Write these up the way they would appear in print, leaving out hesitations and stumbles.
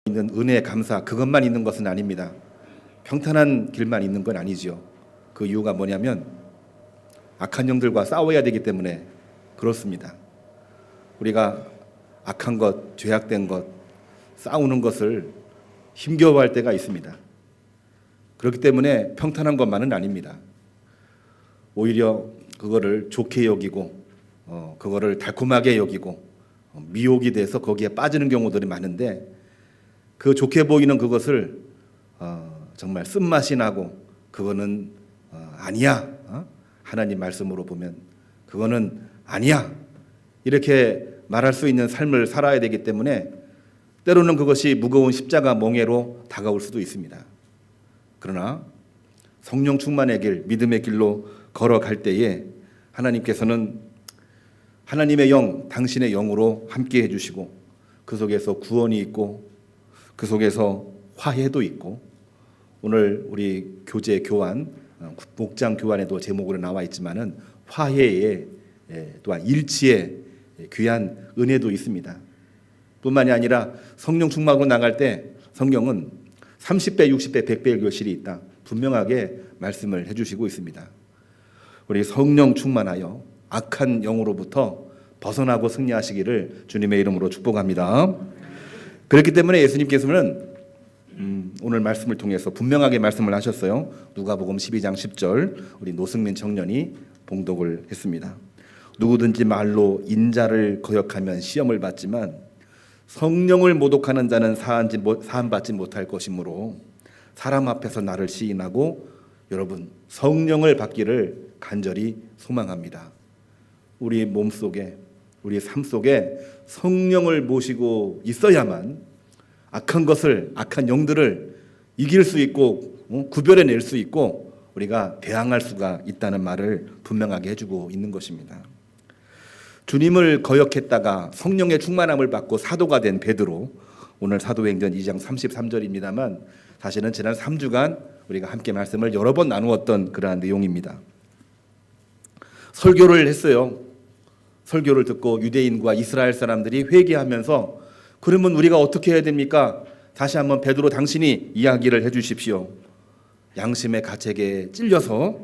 있는 은혜, 감사 그것만 있는 것은 아닙니다. 평탄한 길만 있는 건 아니죠. 그 이유가 뭐냐면 악한 영들과 싸워야 되기 때문에 그렇습니다. 우리가 악한 것, 죄악된 것, 싸우는 것을 힘겨워할 때가 있습니다. 그렇기 때문에 평탄한 것만은 아닙니다. 오히려 그거를 좋게 여기고 그거를 달콤하게 여기고 미혹이 돼서 거기에 빠지는 경우들이 많은데, 그 좋게 보이는 그것을 정말 쓴맛이 나고 그거는 아니야, 하나님 말씀으로 보면 그거는 아니야, 이렇게 말할 수 있는 삶을 살아야 되기 때문에 때로는 그것이 무거운 십자가 멍에로 다가올 수도 있습니다. 그러나 성령 충만의 길, 믿음의 길로 걸어갈 때에 하나님께서는 하나님의 영, 당신의 영으로 함께 해주시고 그 속에서 구원이 있고 그 속에서 화해도 있고, 오늘 우리 교제 교환, 목장 교환에도 제목으로 나와 있지만은 화해의 또한 일치의 귀한 은혜도 있습니다. 뿐만이 아니라 성령 충만으로 나갈 때 성령은 30배, 60배, 100배의 교실이 있다, 분명하게 말씀을 해주시고 있습니다. 우리 성령 충만하여 악한 영으로부터 벗어나고 승리하시기를 주님의 이름으로 축복합니다. 그렇기 때문에 예수님께서는 오늘 말씀을 통해서 분명하게 말씀을 하셨어요. 누가복음 12장 10절 우리 노승민 청년이 봉독을 했습니다. 누구든지 말로 인자를 거역하면 시험을 받지만 성령을 모독하는 자는 사함받지 못할 것이므로 사람 앞에서 나를 시인하고 여러분 성령을 받기를 간절히 소망합니다. 우리 몸속에, 우리 삶 속에 성령을 모시고 있어야만 악한 것을, 악한 영들을 이길 수 있고 구별해낼 수 있고 우리가 대항할 수가 있다는 말을 분명하게 해주고 있는 것입니다. 주님을 거역했다가 성령의 충만함을 받고 사도가 된 베드로, 오늘 사도행전 2장 33절입니다만 사실은 지난 3주간 우리가 함께 말씀을 여러 번 나누었던 그러한 내용입니다. 설교를 했어요. 설교를 듣고 유대인과 이스라엘 사람들이 회개하면서 그러면 우리가 어떻게 해야 됩니까? 다시 한번 베드로 당신이 이야기를 해 주십시오. 양심의 가책에 찔려서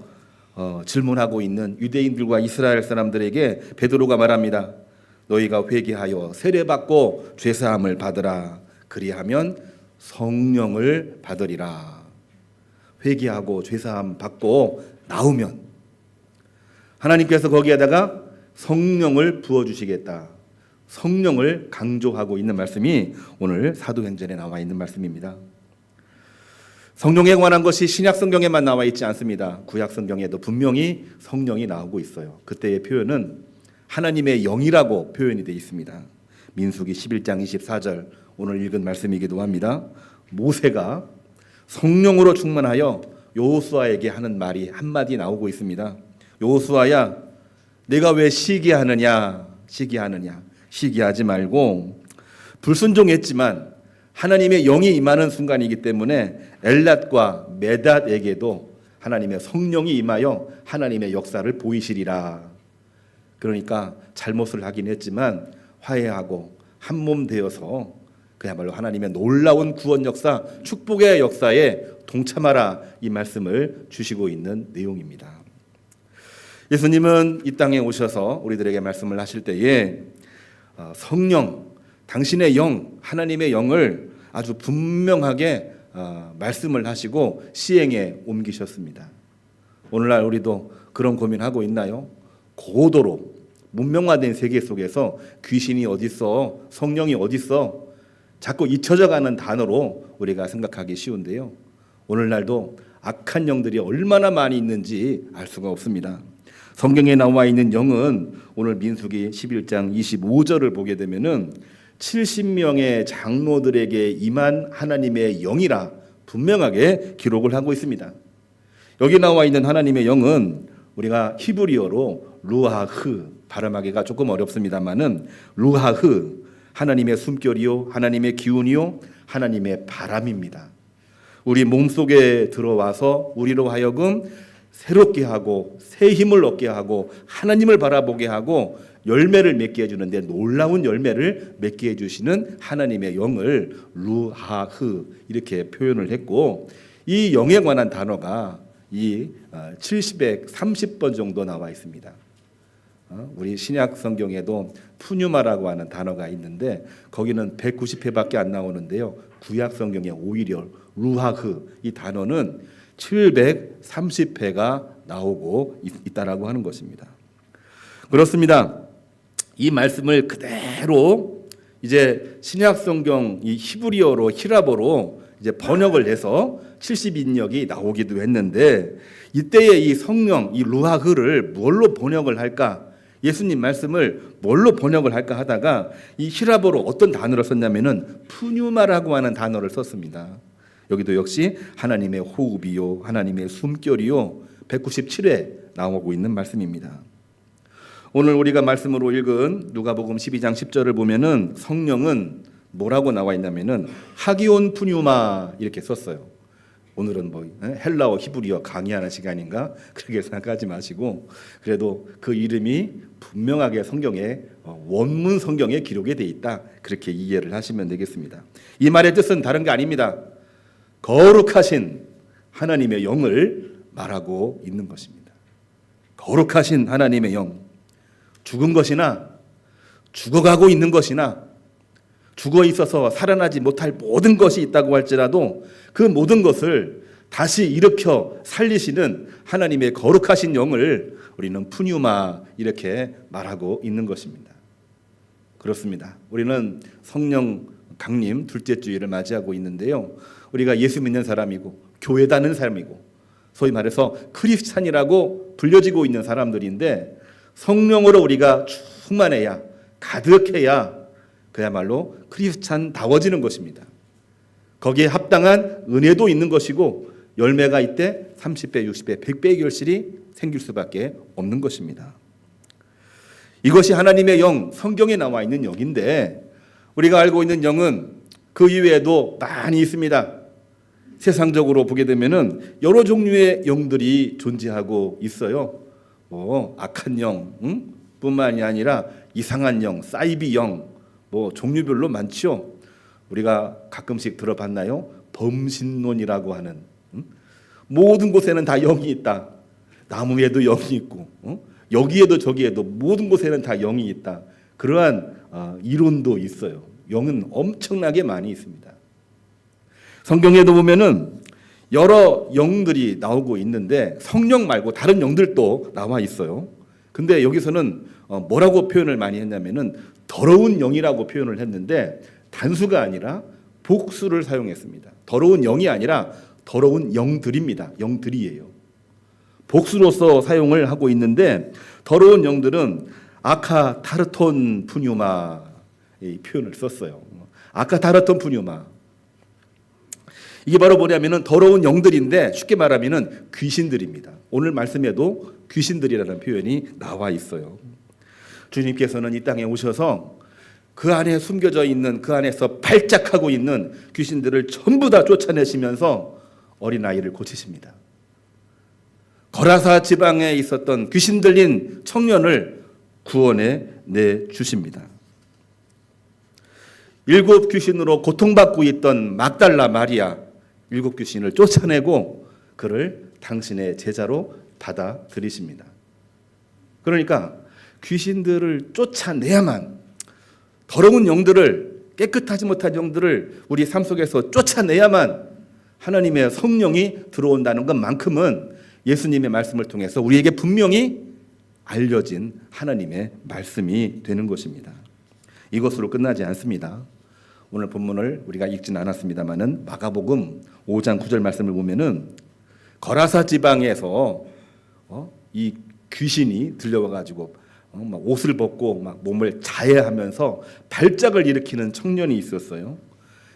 질문하고 있는 유대인들과 이스라엘 사람들에게 베드로가 말합니다. 너희가 회개하여 세례받고 죄사함을 받으라. 그리하면 성령을 받으리라. 회개하고 죄사함 받고 나오면 하나님께서 거기에다가 성령을 부어주시겠다. 성령을 강조하고 있는 말씀이 오늘 사도행전에 나와 있는 말씀입니다. 성령에 관한 것이 신약 성경에만 나와 있지 않습니다. 구약 성경에도 분명히 성령이 나오고 있어요. 그때의 표현은 하나님의 영이라고 표현이 되어 있습니다. 민수기 11장 24절 오늘 읽은 말씀이기도 합니다. 모세가 성령으로 충만하여 여호수아에게 하는 말이 한마디 나오고 있습니다. 여호수아야, 내가 왜 시기하느냐, 시기하지 말고 불순종했지만 하나님의 영이 임하는 순간이기 때문에 엘랏과 메닷에게도 하나님의 성령이 임하여 하나님의 역사를 보이시리라. 그러니까 잘못을 하긴 했지만 화해하고 한 몸 되어서 그야말로 하나님의 놀라운 구원 역사, 축복의 역사에 동참하라, 이 말씀을 주시고 있는 내용입니다. 예수님은 이 땅에 오셔서 우리들에게 말씀을 하실 때에 성령, 당신의 영, 하나님의 영을 아주 분명하게 말씀을 하시고 시행에 옮기셨습니다. 오늘날 우리도 그런 고민하고 있나요? 고도로 문명화된 세계 속에서 귀신이 어딨어, 성령이 어딨어, 자꾸 잊혀져가는 단어로 우리가 생각하기 쉬운데요. 오늘날도 악한 영들이 얼마나 많이 있는지 알 수가 없습니다. 성경에 나와 있는 영은 오늘 민수기 11장 25절을 보게 되면은 70명의 장로들에게 임한 하나님의 영이라 분명하게 기록을 하고 있습니다. 여기 나와 있는 하나님의 영은 우리가 히브리어로 루하흐, 발음하기가 조금 어렵습니다만은 루하흐, 하나님의 숨결이요, 하나님의 기운이요, 하나님의 바람입니다. 우리 몸속에 들어와서 우리로 하여금 새롭게 하고 새 힘을 얻게 하고 하나님을 바라보게 하고 열매를 맺게 해주는데 놀라운 열매를 맺게 해주시는 하나님의 영을 루하흐 이렇게 표현을 했고, 이 영에 관한 단어가 이 70에 30번 정도 나와 있습니다. 우리 신약 성경에도 푸뉴마라고 하는 단어가 있는데 거기는 190회밖에 안 나오는데요. 구약 성경에 오히려 루하흐 이 단어는 730회가 나오고 있다라고 하는 것입니다. 그렇습니다. 이 말씀을 그대로 이제 신약 성경 이 히브리어로 히라보로 이제 번역을 해서 70인역이 나오기도 했는데, 이때의 이 성령 이 루하흐를 뭘로 번역을 할까? 예수님 말씀을 뭘로 번역을 할까 하다가 이 히라보로 어떤 단어를 썼냐면은 푸뉴마라고 하는 단어를 썼습니다. 여기도 역시 하나님의 호흡이요 하나님의 숨결이요 197회 나오고 있는 말씀입니다. 오늘 우리가 말씀으로 읽은 누가복음 12장 10절을 보면은 성령은 뭐라고 나와 있냐면은 하기온 푸뉴마 이렇게 썼어요. 오늘은 뭐 헬라어 히브리어 강의하는 시간인가 그렇게 생각하지 마시고, 그래도 그 이름이 분명하게 성경에 원문 성경에 기록이 돼 있다 그렇게 이해를 하시면 되겠습니다. 이 말의 뜻은 다른 게 아닙니다. 거룩하신 하나님의 영을 말하고 있는 것입니다. 거룩하신 하나님의 영, 죽은 것이나 죽어가고 있는 것이나 죽어 있어서 살아나지 못할 모든 것이 있다고 할지라도 그 모든 것을 다시 일으켜 살리시는 하나님의 거룩하신 영을 우리는 푸뉴마 이렇게 말하고 있는 것입니다. 그렇습니다. 우리는 성령 강림 둘째 주일을 맞이하고 있는데요. 우리가 예수 믿는 사람이고 교회 다니는 사람이고 소위 말해서 크리스찬이라고 불려지고 있는 사람들인데, 성령으로 우리가 충만해야 가득해야 그야말로 크리스찬다워지는 것입니다. 거기에 합당한 은혜도 있는 것이고 열매가 이때 30배, 60배, 100배의 결실이 생길 수밖에 없는 것입니다. 이것이 하나님의 영, 성경에 나와 있는 영인데, 우리가 알고 있는 영은 그 이외에도 많이 있습니다. 세상적으로 보게 되면은 여러 종류의 영들이 존재하고 있어요. 악한 영, 뿐만이 아니라 이상한 영, 사이비 영, 종류별로 많죠. 우리가 가끔씩 들어봤나요? 범신론이라고 하는, 모든 곳에는 다 영이 있다. 나무에도 영이 있고, 여기에도 저기에도 모든 곳에는 다 영이 있다. 그러한 이론도 있어요. 영은 엄청나게 많이 있습니다. 성경에도 보면은 여러 영들이 나오고 있는데 성령 말고 다른 영들도 나와 있어요. 근데 여기서는 뭐라고 표현을 많이 했냐면은 더러운 영이라고 표현을 했는데 단수가 아니라 복수를 사용했습니다. 더러운 영이 아니라 더러운 영들입니다. 영들이에요. 복수로서 사용을 하고 있는데, 더러운 영들은 아카타르톤 푸뉴마 이 표현을 썼어요. 아카타르톤 푸뉴마. 이게 바로 뭐냐면은 더러운 영들인데 쉽게 말하면은 귀신들입니다. 오늘 말씀에도 귀신들이라는 표현이 나와 있어요. 주님께서는 이 땅에 오셔서 그 안에 숨겨져 있는, 그 안에서 발작하고 있는 귀신들을 전부 다 쫓아내시면서 어린아이를 고치십니다. 거라사 지방에 있었던 귀신 들린 청년을 구원해 내주십니다. 7 귀신으로 고통받고 있던 막달라 마리아, 7 귀신을 쫓아내고 그를 당신의 제자로 받아들이십니다. 그러니까 귀신들을 쫓아내야만, 더러운 영들을, 깨끗하지 못한 영들을 우리 삶 속에서 쫓아내야만 하나님의 성령이 들어온다는 것만큼은 예수님의 말씀을 통해서 우리에게 분명히 알려진 하나님의 말씀이 되는 것입니다. 이것으로 끝나지 않습니다. 오늘 본문을 우리가 읽지는 않았습니다만은 마가복음 5장 9절 말씀을 보면은 거라사 지방에서 이 귀신이 들려와 가지고 막 옷을 벗고 막 몸을 자해하면서 발작을 일으키는 청년이 있었어요.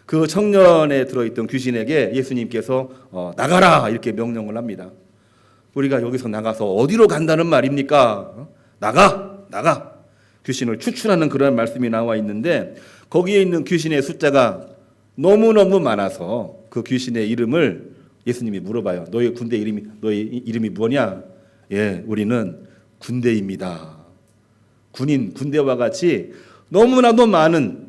그 청년에 들어있던 귀신에게 예수님께서 나가라 이렇게 명령을 합니다. 우리가 여기서 나가서 어디로 간다는 말입니까? 나가. 귀신을 추출하는 그런 말씀이 나와 있는데, 거기에 있는 귀신의 숫자가 너무너무 많아서 그 귀신의 이름을 예수님이 물어봐요. 너의 이름이 뭐냐? 예, 우리는 군대입니다. 군대와 같이 너무나도 많은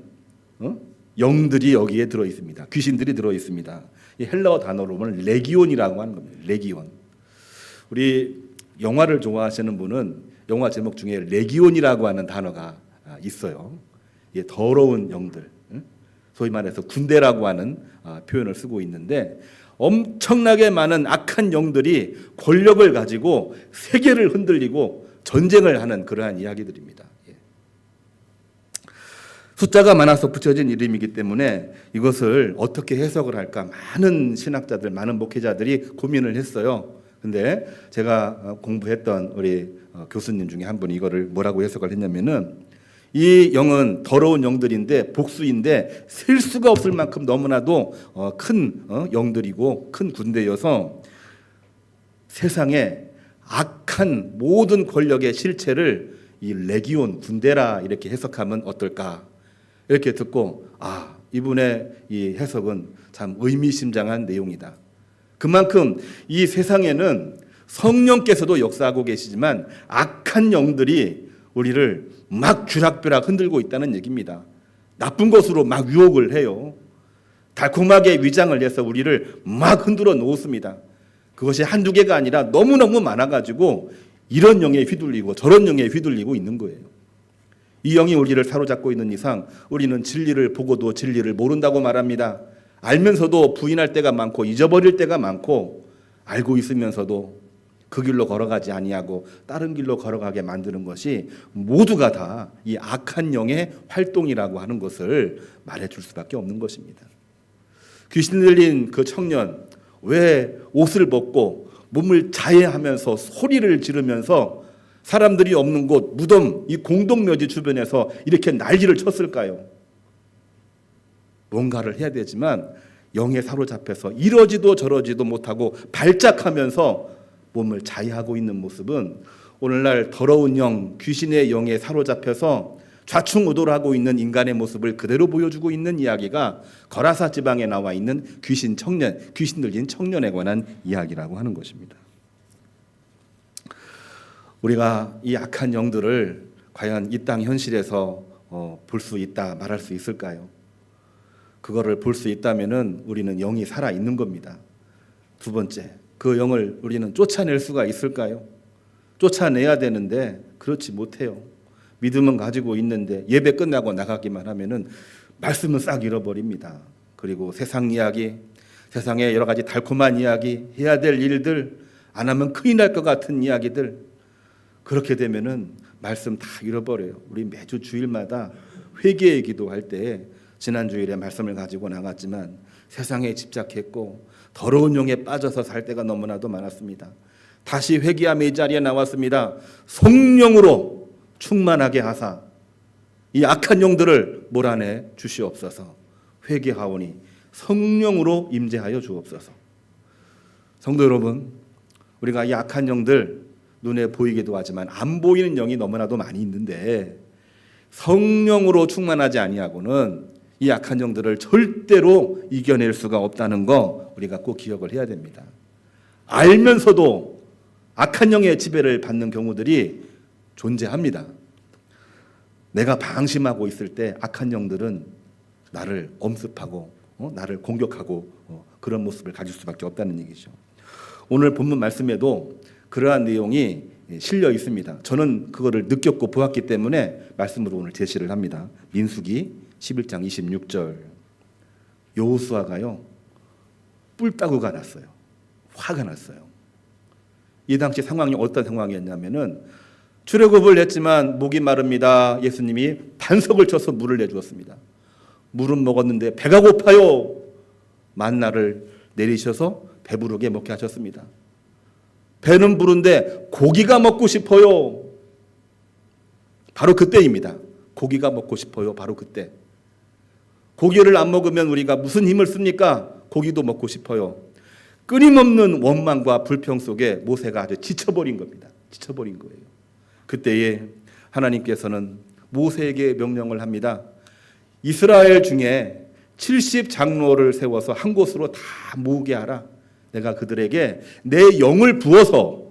영들이 여기에 들어 있습니다. 귀신들이 들어 있습니다. 이 헬라어 단어로 보면 레기온이라고 하는 겁니다. 레기온. 우리 영화를 좋아하시는 분은 영화 제목 중에 레기온이라고 하는 단어가 있어요. 예, 더러운 영들, 소위 말해서 군대라고 하는 표현을 쓰고 있는데 엄청나게 많은 악한 영들이 권력을 가지고 세계를 흔들리고 전쟁을 하는 그러한 이야기들입니다. 예. 숫자가 많아서 붙여진 이름이기 때문에 이것을 어떻게 해석을 할까 많은 신학자들, 많은 목회자들이 고민을 했어요. 근데 제가 공부했던 우리 교수님 중에 한 분이 이거를 뭐라고 해석을 했냐면은 이 영은 더러운 영들인데 복수인데 셀 수가 없을 만큼 너무나도 큰 영들이고 큰 군대여서 세상에 악한 모든 권력의 실체를 이 레기온 군대라 이렇게 해석하면 어떨까 이렇게 듣고 이분의 이 해석은 참 의미심장한 내용이다. 그만큼 이 세상에는 성령께서도 역사하고 계시지만 악한 영들이 우리를 막 쥐락펴락 흔들고 있다는 얘기입니다. 나쁜 것으로 막 유혹을 해요. 달콤하게 위장을 해서 우리를 막 흔들어 놓습니다. 그것이 한두 개가 아니라 너무너무 많아가지고 이런 영에 휘둘리고 저런 영에 휘둘리고 있는 거예요. 이 영이 우리를 사로잡고 있는 이상 우리는 진리를 보고도 진리를 모른다고 말합니다. 알면서도 부인할 때가 많고 잊어버릴 때가 많고 알고 있으면서도 그 길로 걸어가지 아니하고 다른 길로 걸어가게 만드는 것이 모두가 다 이 악한 영의 활동이라고 하는 것을 말해줄 수밖에 없는 것입니다. 귀신 들린 그 청년 왜 옷을 벗고 몸을 자해하면서 소리를 지르면서 사람들이 없는 곳 무덤 이 공동묘지 주변에서 이렇게 난리를 쳤을까요? 뭔가를 해야 되지만 영에 사로잡혀서 이러지도 저러지도 못하고 발작하면서 몸을 자해하고 있는 모습은 오늘날 더러운 영, 귀신의 영에 사로잡혀서 좌충우돌하고 있는 인간의 모습을 그대로 보여주고 있는 이야기가 거라사 지방에 나와 있는 귀신 들린 청년에 관한 이야기라고 하는 것입니다. 우리가 이 악한 영들을 과연 이 땅 현실에서 볼 수 있다, 말할 수 있을까요? 그거를 볼 수 있다면은 우리는 영이 살아 있는 겁니다. 두 번째, 그 영을 우리는 쫓아낼 수가 있을까요? 쫓아내야 되는데 그렇지 못해요. 믿음은 가지고 있는데 예배 끝나고 나가기만 하면은 말씀은 싹 잃어버립니다. 그리고 세상 이야기, 세상의 여러 가지 달콤한 이야기, 해야 될 일들, 안 하면 큰일 날 것 같은 이야기들, 그렇게 되면은 말씀 다 잃어버려요. 우리 매주 주일마다 회개의 기도할 때 지난 주일에 말씀을 가지고 나갔지만 세상에 집착했고 더러운 영에 빠져서 살 때가 너무나도 많았습니다. 다시 회개함의 이 자리에 나왔습니다. 성령으로 충만하게 하사 이 악한 영들을 몰아내 주시옵소서. 회개하오니 성령으로 임재하여 주옵소서. 성도 여러분, 우리가 이 악한 영들 눈에 보이기도 하지만 안 보이는 영이 너무나도 많이 있는데 성령으로 충만하지 아니하고는 이 악한 영들을 절대로 이겨낼 수가 없다는 거 우리가 꼭 기억을 해야 됩니다. 알면서도 악한 영의 지배를 받는 경우들이 존재합니다. 내가 방심하고 있을 때 악한 영들은 나를 엄습하고 나를 공격하고 그런 모습을 가질 수밖에 없다는 얘기죠. 오늘 본문 말씀에도 그러한 내용이 실려 있습니다. 저는 그거를 느꼈고 보았기 때문에 말씀으로 오늘 제시를 합니다. 민수기 11장 26절. 여호수아가요 뿔따구가 났어요. 화가 났어요. 이 당시 상황이 어떤 상황이었냐면은 출애굽을 했지만 목이 마릅니다. 예수님이 반석을 쳐서 물을 내주었습니다. 물은 먹었는데 배가 고파요. 만나를 내리셔서 배부르게 먹게 하셨습니다. 배는 부른데 고기가 먹고 싶어요. 바로 그때입니다. 고기가 먹고 싶어요. 바로 그때. 고기를 안 먹으면 우리가 무슨 힘을 씁니까? 고기도 먹고 싶어요. 끊임없는 원망과 불평 속에 모세가 아주 지쳐버린 겁니다. 지쳐버린 거예요. 그때에 하나님께서는 모세에게 명령을 합니다. 이스라엘 중에 70장로를 세워서 한 곳으로 다 모으게 하라. 내가 그들에게 내 영을 부어서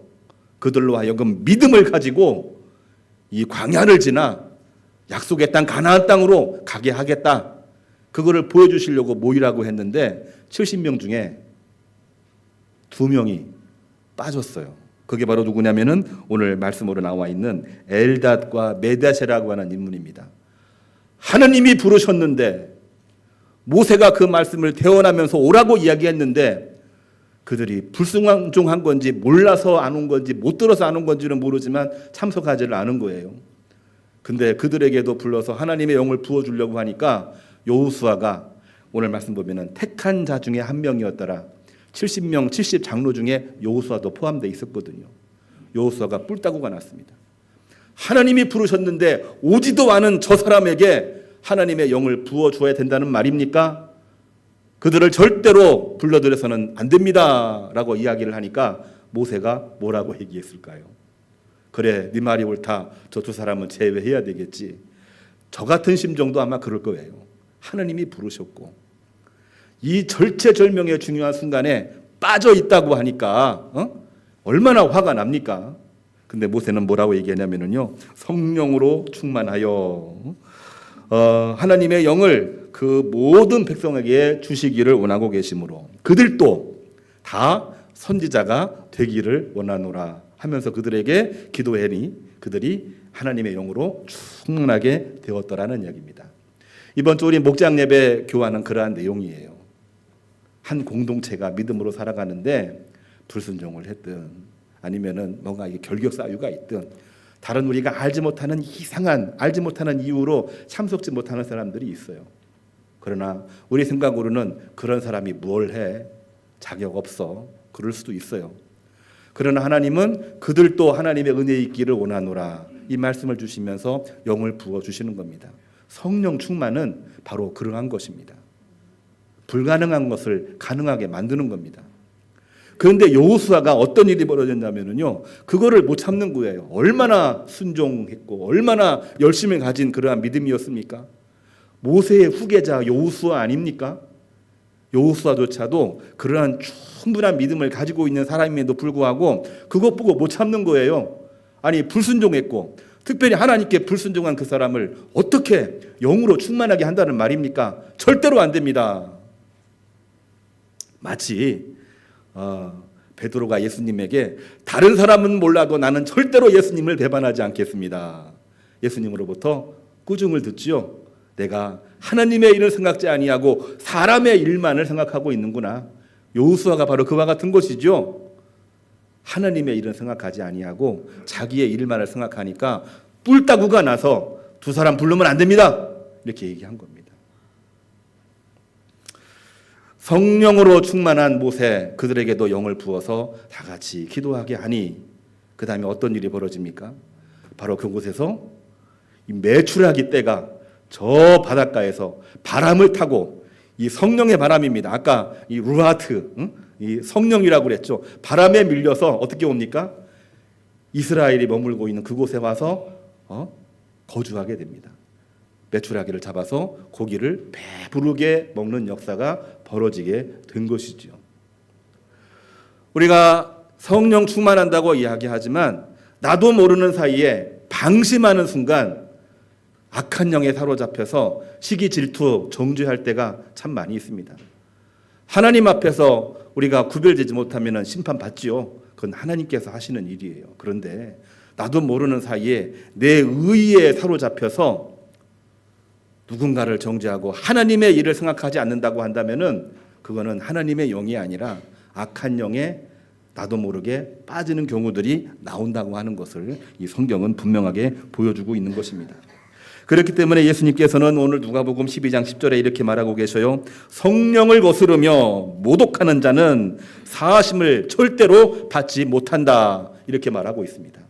그들로 하여금 믿음을 가지고 이 광야를 지나 약속의 땅 가나안 땅으로 가게 하겠다. 그거를 보여주시려고 모이라고 했는데 70명 중에 2명이 빠졌어요. 그게 바로 누구냐면은 오늘 말씀으로 나와 있는 엘닷과 메다세라고 하는 인물입니다. 하느님이 부르셨는데 모세가 그 말씀을 대언하면서 오라고 이야기했는데 그들이 불순종한 건지 몰라서 안 온 건지 못 들어서 안 온 건지는 모르지만 참석하지를 않은 거예요. 근데 그들에게도 불러서 하나님의 영을 부어주려고 하니까 여호수아가 오늘 말씀 보면은 택한 자 중에 한 명이었더라. 70명 70장로 중에 여호수아도 포함되어 있었거든요. 여호수아가 뿔따구가 났습니다. 하나님이 부르셨는데 오지도 않은 저 사람에게 하나님의 영을 부어줘야 된다는 말입니까? 그들을 절대로 불러들여서는 안 됩니다 라고 이야기를 하니까 모세가 뭐라고 얘기했을까요? 그래, 네 말이 옳다. 저 2 사람은 제외해야 되겠지. 저 같은 심정도 아마 그럴 거예요. 하나님이 부르셨고 이 절체절명의 중요한 순간에 빠져 있다고 하니까 얼마나 화가 납니까? 근데 모세는 뭐라고 얘기하냐면요, 성령으로 충만하여 하나님의 영을 그 모든 백성에게 주시기를 원하고 계시므로 그들도 다 선지자가 되기를 원하노라 하면서 그들에게 기도하니 그들이 하나님의 영으로 충만하게 되었더라는 이야기입니다. 이번 주 우리 목장 예배 교화는 그러한 내용이에요. 한 공동체가 믿음으로 살아가는데 불순종을 했든 아니면은 뭔가 결격 사유가 있든 다른 우리가 알지 못하는 이유로 참석지 못하는 사람들이 있어요. 그러나 우리 생각으로는 그런 사람이 뭘 해? 자격 없어. 그럴 수도 있어요. 그러나 하나님은 그들도 하나님의 은혜에 있기를 원하노라 이 말씀을 주시면서 영을 부어주시는 겁니다. 성령 충만은 바로 그러한 것입니다. 불가능한 것을 가능하게 만드는 겁니다. 그런데 여호수아가 어떤 일이 벌어졌냐면요, 그거를 못 참는 거예요. 얼마나 순종했고 얼마나 열심히 가진 그러한 믿음이었습니까? 모세의 후계자 여호수아 아닙니까? 여호수아조차도 그러한 충분한 믿음을 가지고 있는 사람임에도 불구하고 그것 보고 못 참는 거예요. 아니, 불순종했고 특별히 하나님께 불순종한 그 사람을 어떻게 영으로 충만하게 한다는 말입니까? 절대로 안 됩니다. 마치 베드로가 예수님에게 다른 사람은 몰라도 나는 절대로 예수님을 배반하지 않겠습니다. 예수님으로부터 꾸중을 듣지요. 내가 하나님의 일을 생각지 아니하고 사람의 일만을 생각하고 있는구나. 여호수아가 바로 그와 같은 것이죠. 하나님의 일은 생각하지 아니하고 자기의 일만을 생각하니까 뿔따구가 나서 2 사람 부르면 안 됩니다. 이렇게 얘기한 겁니다. 성령으로 충만한 모세, 그들에게도 영을 부어서 다 같이 기도하게 하니 그 다음에 어떤 일이 벌어집니까? 바로 그곳에서 이 메추라기 떼가 저 바닷가에서 바람을 타고, 이 성령의 바람입니다. 아까 이 루하트, 이 성령이라고 그랬죠. 바람에 밀려서 어떻게 옵니까? 이스라엘이 머물고 있는 그곳에 와서 거주하게 됩니다. 메추라기를 잡아서 고기를 배부르게 먹는 역사가 벌어지게 된 것이죠. 우리가 성령 충만한다고 이야기하지만 나도 모르는 사이에 방심하는 순간 악한 영에 사로잡혀서 시기, 질투, 정죄할 때가 참 많이 있습니다. 하나님 앞에서 우리가 구별되지 못하면 심판받지요. 그건 하나님께서 하시는 일이에요. 그런데 나도 모르는 사이에 내 의에 사로잡혀서 누군가를 정죄하고 하나님의 일을 생각하지 않는다고 한다면은 그거는 하나님의 영이 아니라 악한 영에 나도 모르게 빠지는 경우들이 나온다고 하는 것을 이 성경은 분명하게 보여주고 있는 것입니다. 그렇기 때문에 예수님께서는 오늘 누가복음 12장 10절에 이렇게 말하고 계셔요. 성령을 거스르며 모독하는 자는 사하심을 절대로 받지 못한다. 이렇게 말하고 있습니다.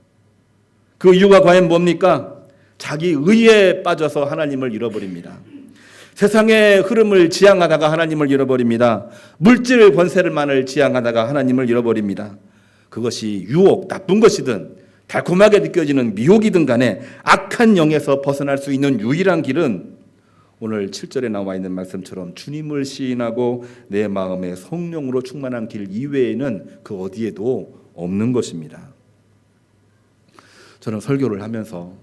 그 이유가 과연 뭡니까? 자기 의에 빠져서 하나님을 잃어버립니다. 세상의 흐름을 지향하다가 하나님을 잃어버립니다. 물질 권세를만을 지향하다가 하나님을 잃어버립니다. 그것이 유혹, 나쁜 것이든 달콤하게 느껴지는 미혹이든 간에 악한 영에서 벗어날 수 있는 유일한 길은 오늘 7절에 나와 있는 말씀처럼 주님을 시인하고 내 마음에 성령으로 충만한 길 이외에는 그 어디에도 없는 것입니다. 저는 설교를 하면서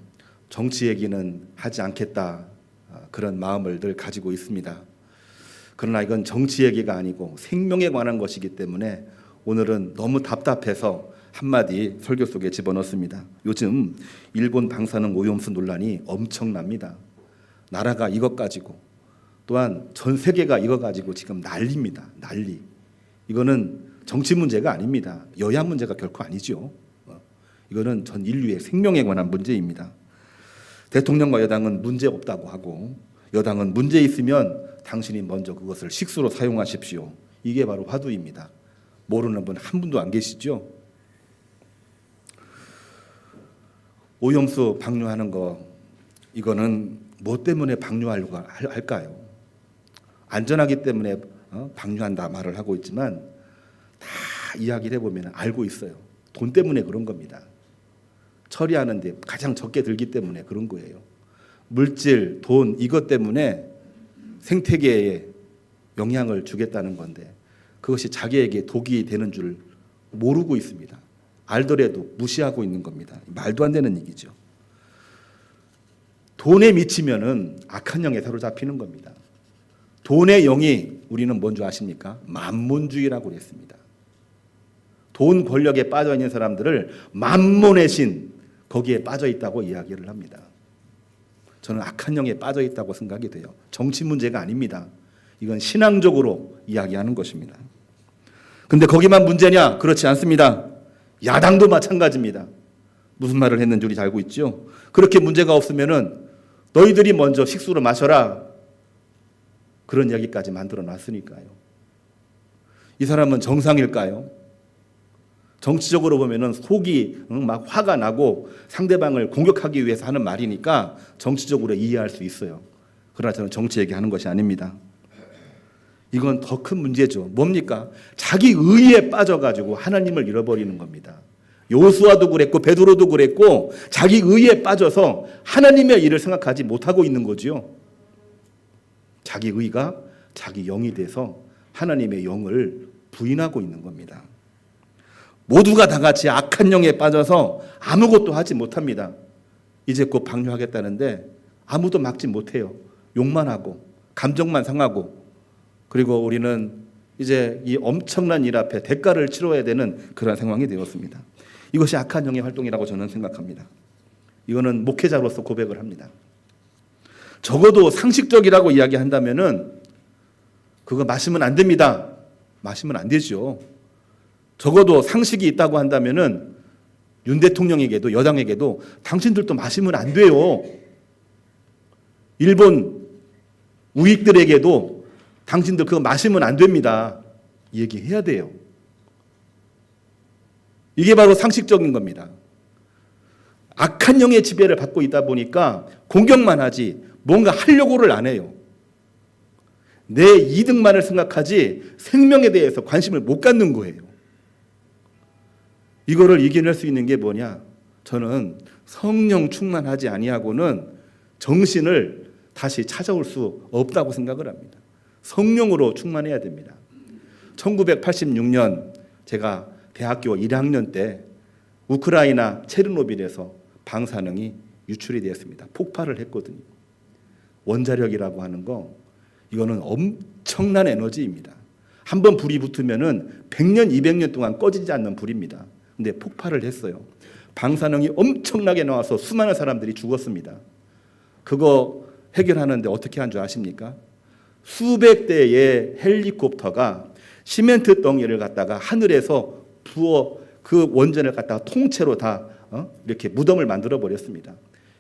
정치 얘기는 하지 않겠다, 그런 마음을 늘 가지고 있습니다. 그러나 이건 정치 얘기가 아니고 생명에 관한 것이기 때문에 오늘은 너무 답답해서 한마디 설교 속에 집어넣습니다. 요즘 일본 방사능 오염수 논란이 엄청납니다. 나라가 이것 가지고, 또한 전 세계가 이거 가지고 지금 난리입니다. 난리. 이거는 정치 문제가 아닙니다. 여야 문제가 결코 아니죠. 이거는 전 인류의 생명에 관한 문제입니다. 대통령과 여당은 문제 없다고 하고, 여당은 문제 있으면 당신이 먼저 그것을 식수로 사용하십시오. 이게 바로 화두입니다. 모르는 분 한 분도 안 계시죠? 오염수 방류하는 거, 이거는 뭐 때문에 방류하려고 할까요? 안전하기 때문에 방류한다 말을 하고 있지만 다 이야기를 해보면 알고 있어요. 돈 때문에 그런 겁니다. 처리하는데 가장 적게 들기 때문에 그런 거예요. 물질, 돈, 이것 때문에 생태계에 영향을 주겠다는 건데 그것이 자기에게 독이 되는 줄 모르고 있습니다. 알더라도 무시하고 있는 겁니다. 말도 안 되는 얘기죠. 돈에 미치면은 악한 영에 사로잡히는 겁니다. 돈의 영이 우리는 뭔지 아십니까? 만몬주의라고 그랬습니다. 돈 권력에 빠져 있는 사람들을 만몬의 신, 거기에 빠져 있다고 이야기를 합니다. 저는 악한 영에 빠져 있다고 생각이 돼요. 정치 문제가 아닙니다. 이건 신앙적으로 이야기하는 것입니다. 근데 거기만 문제냐? 그렇지 않습니다. 야당도 마찬가지입니다. 무슨 말을 했는지 우리 잘 알고 있죠? 그렇게 문제가 없으면은 너희들이 먼저 식수로 마셔라. 그런 이야기까지 만들어 놨으니까요. 이 사람은 정상일까요? 정치적으로 보면은 속이 막 화가 나고 상대방을 공격하기 위해서 하는 말이니까 정치적으로 이해할 수 있어요. 그러나 저는 정치 얘기하는 것이 아닙니다. 이건 더 큰 문제죠. 뭡니까? 자기 의에 빠져가지고 하나님을 잃어버리는 겁니다. 요수아도 그랬고 베드로도 그랬고 자기 의에 빠져서 하나님의 일을 생각하지 못하고 있는 거지요. 자기 의가 자기 영이 돼서 하나님의 영을 부인하고 있는 겁니다. 모두가 다 같이 악한 영에 빠져서 아무것도 하지 못합니다. 이제 곧 방류하겠다는데 아무도 막지 못해요. 욕만 하고 감정만 상하고, 그리고 우리는 이제 이 엄청난 일 앞에 대가를 치러야 되는 그런 상황이 되었습니다. 이것이 악한 영의 활동이라고 저는 생각합니다. 이거는 목회자로서 고백을 합니다. 적어도 상식적이라고 이야기한다면은 그거 마시면 안 됩니다. 마시면 안 되죠. 적어도 상식이 있다고 한다면은 윤 대통령에게도 여당에게도 당신들도 마시면 안 돼요. 일본 우익들에게도 당신들 그거 마시면 안 됩니다. 얘기해야 돼요. 이게 바로 상식적인 겁니다. 악한 영의 지배를 받고 있다 보니까 공격만 하지 뭔가 하려고를 안 해요. 내 이득만을 생각하지 생명에 대해서 관심을 못 갖는 거예요. 이거를 이겨낼 수 있는 게 뭐냐? 저는 성령 충만하지 아니하고는 정신을 다시 찾아올 수 없다고 생각을 합니다. 성령으로 충만해야 됩니다. 1986년 제가 대학교 1학년 때 우크라이나 체르노빌에서 방사능이 유출이 되었습니다. 폭발을 했거든요. 원자력이라고 하는 거, 이거는 엄청난 에너지입니다. 한번 불이 붙으면은 100년, 200년 동안 꺼지지 않는 불입니다. 근데 폭발을 했어요. 방사능이 엄청나게 나와서 수많은 사람들이 죽었습니다. 그거 해결하는데 어떻게 한 줄 아십니까? 수백 대의 헬리콥터가 시멘트 덩이를 갖다가 하늘에서 부어 그 원전을 갖다가 통째로 다 이렇게 무덤을 만들어 버렸습니다.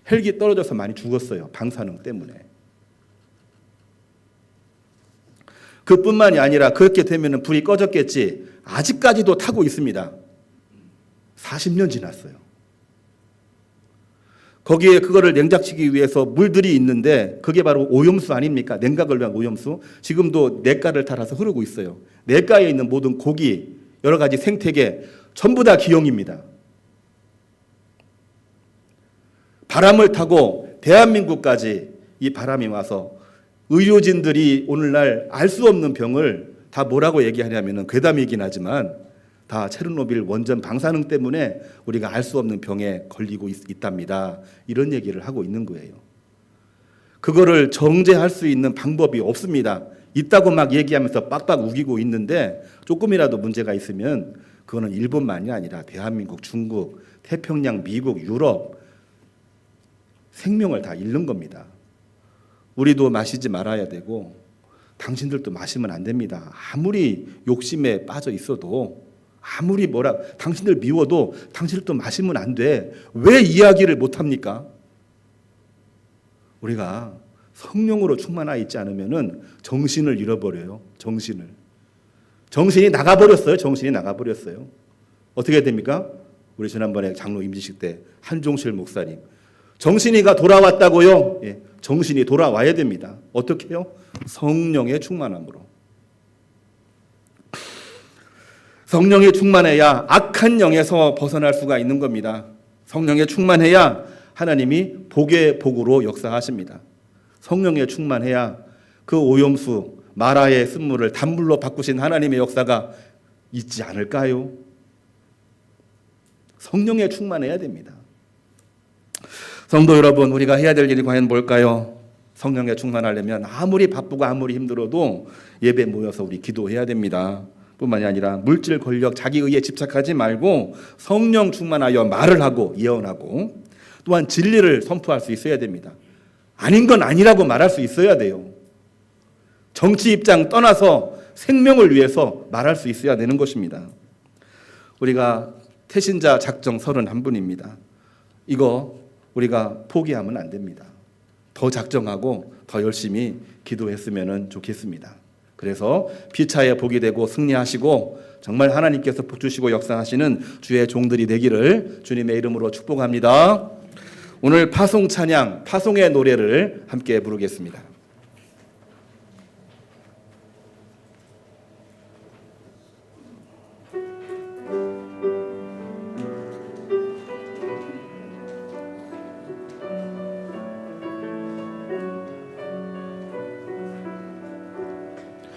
헬기 떨어져서 많이 죽었어요. 방사능 때문에. 그뿐만이 아니라 그렇게 되면 불이 꺼졌겠지. 아직까지도 타고 있습니다. 40년 지났어요. 거기에 그거를 냉작시키기 위해서 물들이 있는데 그게 바로 오염수 아닙니까? 냉각을 위한 오염수. 지금도 냇가를 따라서 흐르고 있어요. 냇가에 있는 모든 고기, 여러 가지 생태계 전부 다 기형입니다. 바람을 타고 대한민국까지 이 바람이 와서 의료진들이 오늘날 알 수 없는 병을 다 뭐라고 얘기하냐면은 괴담이긴 하지만 다 체르노빌 원전 방사능 때문에 우리가 알 수 없는 병에 걸리고 있답니다. 이런 얘기를 하고 있는 거예요. 그거를 정제할 수 있는 방법이 없습니다. 있다고 막 얘기하면서 빡빡 우기고 있는데 조금이라도 문제가 있으면 그거는 일본만이 아니라 대한민국, 중국, 태평양, 미국, 유럽 생명을 다 잃는 겁니다. 우리도 마시지 말아야 되고 당신들도 마시면 안 됩니다. 아무리 욕심에 빠져 있어도 아무리 당신들 미워도 당신들도 마시면 안 돼. 왜 이야기를 못 합니까? 우리가 성령으로 충만하여 있지 않으면은 정신을 잃어버려요. 정신이 나가버렸어요. 정신이 나가버렸어요. 어떻게 됩니까? 우리 지난번에 장로 임지식 때 한종실 목사님 정신이가 돌아왔다고요. 예, 정신이 돌아와야 됩니다. 어떻게 해요? 성령의 충만함으로. 성령에 충만해야 악한 영에서 벗어날 수가 있는 겁니다. 성령에 충만해야 하나님이 복의 복으로 역사하십니다. 성령에 충만해야 그 오염수 마라의 쓴물을 단물로 바꾸신 하나님의 역사가 있지 않을까요? 성령에 충만해야 됩니다. 성도 여러분, 우리가 해야 될 일이 과연 뭘까요? 성령에 충만하려면 아무리 바쁘고 아무리 힘들어도 예배 모여서 우리 기도해야 됩니다. 뿐만이 아니라 물질, 권력, 자기의에 집착하지 말고 성령 충만하여 말을 하고 예언하고 또한 진리를 선포할 수 있어야 됩니다. 아닌 건 아니라고 말할 수 있어야 돼요. 정치 입장 떠나서 생명을 위해서 말할 수 있어야 되는 것입니다. 우리가 태신자 작정 31분입니다. 이거 우리가 포기하면 안 됩니다. 더 작정하고 더 열심히 기도했으면 좋겠습니다. 그래서 피차에 복이 되고 승리하시고 정말 하나님께서 복 주시고 역사하시는 주의 종들이 되기를 주님의 이름으로 축복합니다. 오늘 파송 찬양, 파송의 노래를 함께 부르겠습니다.